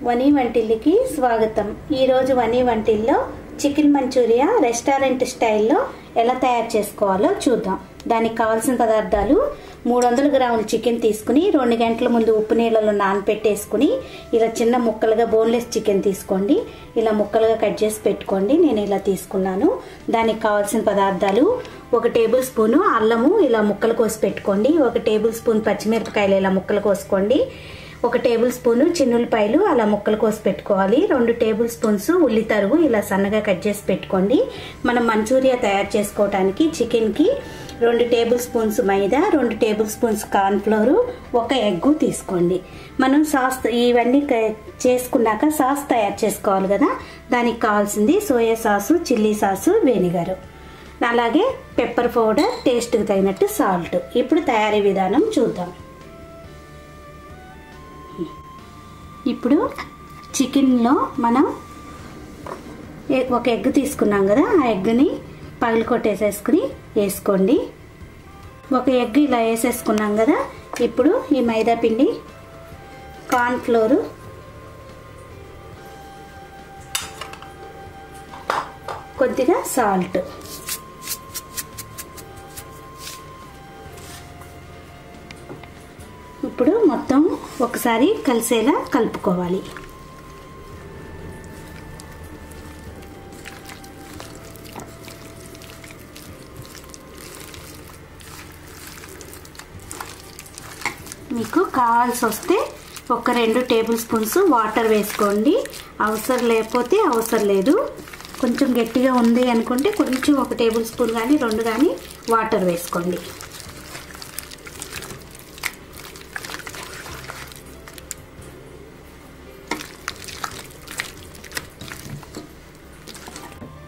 వనీ వంటిల్లికి స్వాగతం। ఈ రోజు వనీ వంటిల్లో చికెన్ మంచూరియా రెస్టారెంట్ స్టైల్లో ఎలా తయారు చేసుకోవాలో చూద్దాం। దానికి కావాల్సిన పదార్థాలు 300 గ్రాముల చికెన్ తీసుకుని 2 గంటల ముందు ఉప్పు నీళ్ళలో నానబెట్టేసుకుని ఇలా చిన్న ముక్కలుగా బోన్లెస్ చికెన్ తీసుకోండి। ఇలా ముక్కలుగా కట్ చేసి పెట్టుకోండి। నేను ఇలా తీసుకున్నాను। దానికి కావాల్సిన పదార్థాలు 1 టేబుల్ స్పూన్ అల్లము ఇలా ముక్కలు కోసి పెట్టుకోండి। 1 టేబుల్ స్పూన్ పచ్చిమిరపకాయలు ఇలా ముక్కలు కోసుకోండి। 1 టేబుల్ స్పూన్ చిన్నులపాయలు అలా ముక్కలు కోసి పెట్టుకోవాలి। 2 టేబుల్ స్పూన్స్ ఉల్లి తరుగు ఇలా సన్నగా కట్ చేసి పెట్టుకోండి। మనం మంచూరియా తయారు చేసుకోవడానికి చికెన్ కి 2 టేబుల్ స్పూన్స్ మైదా, 2 table spoons corn flour, 1 egg తీసుకోండి। మనం సాస్ ఇవన్నీ చేసుకున్నాక సాస్ తయారు చేసుకోవాలి కదా, దానికి కావాల్సింది soya sauce, chilli sauce, vinegar, అలాగే పెప్పర్ పౌడర్, టేస్ట్కి తగినట్టు సాల్ట్। ఇప్పుడు తయారీ విధానం చూద్దాం। ఇప్పుడు చికెన్లో మనం 1 ఎగ్ తీసుకున్నాం కదా, ఆ ఎగ్ని పగలు కొట్టేసేసుకుని వేసుకోండి। 1 ఎగ్ ఇలా వేసేసుకున్నాం కదా, ఇప్పుడు ఈ మైదా పిండి, కార్న్ ఫ్లోర్, కొద్దిగా సాల్ట్, ఇప్పుడు మొత్తం ఒకసారి కలిసేలా కలుపుకోవాలి। మీకు కావాల్సి వస్తే 1-2 టేబుల్ స్పూన్స్ వాటర్ వేసుకోండి। అవసరం లేకపోతే అవసరం లేదు। కొంచెం గట్టిగా ఉంది అనుకుంటే కొంచెం 1 టేబుల్ స్పూన్ కానీ 2 కానీ వాటర్ వేసుకోండి।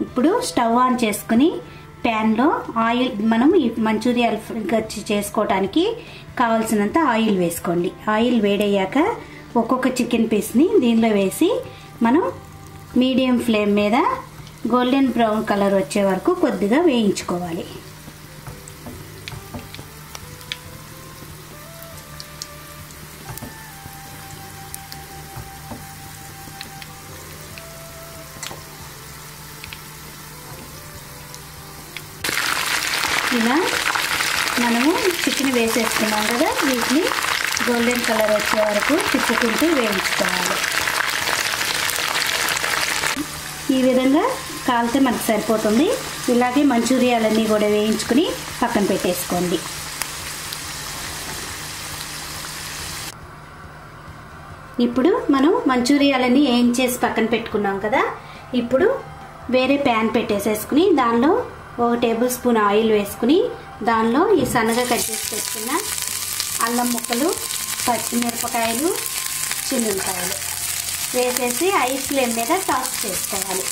ఇప్పుడు స్టవ్ ఆన్ చేసుకుని ప్యాన్లో ఆయిల్, మనం ఈ మంచూరియా చేసుకోవడానికి కావాల్సినంత ఆయిల్ వేసుకోండి। ఆయిల్ వేడయ్యాక ఒక్కొక్క చికెన్ పీస్ని దీనిలో వేసి మనం మీడియం ఫ్లేమ్ మీద గోల్డెన్ బ్రౌన్ కలర్ వచ్చే వరకు కొద్దిగా వేయించుకోవాలి। ఇలా మనము చికెన్ వేసేసుకున్నాం కదా, వీటిని గోల్డెన్ కలర్ వచ్చే వరకు తిప్పుకుంటూ వేయించుకోవాలి। ఈ విధంగా కాలితే మనకు సరిపోతుంది। ఇలాగే మంచూరియాలన్నీ కూడా వేయించుకుని పక్కన పెట్టేసుకోండి। ఇప్పుడు మనం మంచూరియాలన్నీ వేయించేసి పక్కన పెట్టుకున్నాం కదా, ఇప్పుడు వేరే ప్యాన్ పెట్టేసేసుకుని దానిలో 1 టేబుల్ స్పూన్ ఆయిల్ వేసుకుని దానిలో ఈ సన్నగా కట్ చేసి పెట్టుకున్న అల్లం ముక్కలు, పచ్చిమిరపకాయలు, చిన్నులపాయలు వేసేసి హై ఫ్లేమ్ మీద టాస్ట్ చేసుకోవాలి।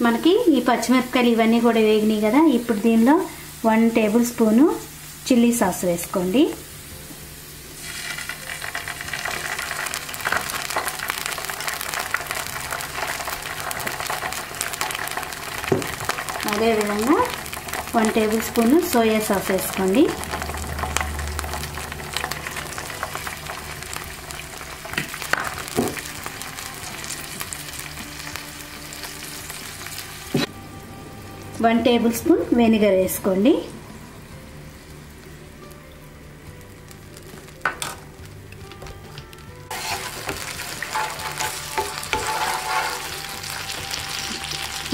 మనకి ఈ పచ్చిమిరపకాయలు ఇవన్నీ కూడా వేగినాయి కదా, ఇప్పుడు దీనిలో 1 టేబుల్ స్పూను చిల్లీ సాస్ వేసుకోండి। అదేవిధంగా 1 టేబుల్ స్పూను సోయా సాస్ వేసుకోండి। వన్ టేబుల్ స్పూన్ వెనిగర్ వేసుకోండి।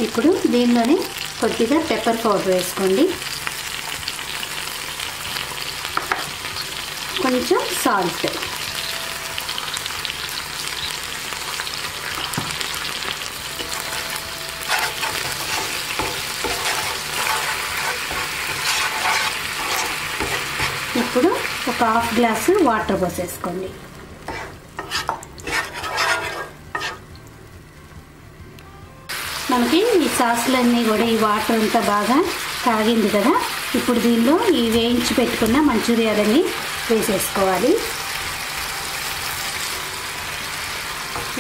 ఇప్పుడు దీనిలోనే కొద్దిగా పెప్పర్ పౌడర్ వేసుకోండి, కొంచెం సాల్ట్, ఇప్పుడు 1/2 గ్లాసు వాటర్ పోసేసుకోండి। మనకి ఈ సాసులన్నీ కూడా ఈ వాటర్ అంతా బాగా కాగింది కదా, ఇప్పుడు దీనిలో ఈ వేయించి పెట్టుకున్న మంచూరియాలన్నీ వేసేసుకోవాలి।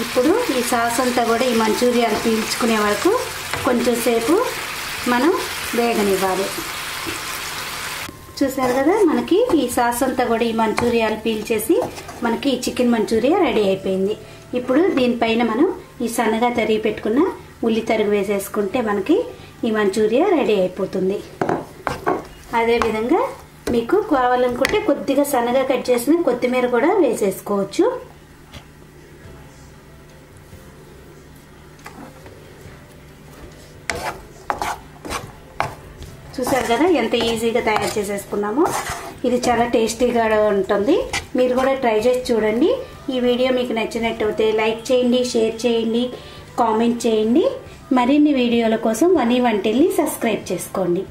ఇప్పుడు ఈ సాస్ అంతా కూడా ఈ మంచూరియాలు పీల్చుకునే వరకు కొంచెం సేపు మనం వేగనివ్వాలి. చూసారు కదా, మనకి ఈ సాస్ అంతా కూడా ఈ మంచూరియాలు పీల్చేసి మనకి ఈ చికెన్ మంచూరియా రెడీ అయిపోయింది. ఇప్పుడు దీనిపైన మనం ఈ సన్నగా తరిగి పెట్టుకున్న ఉల్లి తరుగు వేసేసుకుంటే మనకి ఈ మంచూరియా రెడీ అయిపోతుంది. అదేవిధంగా మీకు కావాలనుకుంటే కొద్దిగా సన్నగా కట్ చేసిన కొత్తిమీర కూడా వేసేసుకోవచ్చు. చూసారు కదా ఎంత ఈజీగా తయారు చేసేసుకున్నామో. ఇది చాలా టేస్టీగా ఉంటుంది. మీరు కూడా ట్రై చేసి చూడండి. ఈ వీడియో మీకు నచ్చినట్టయితే లైక్ చేయండి, షేర్ చేయండి, కామెంట్ చేయండి. మరిన్ని వీడియోల కోసం వనీ వంటిల్ని సబ్స్క్రైబ్ చేసుకోండి.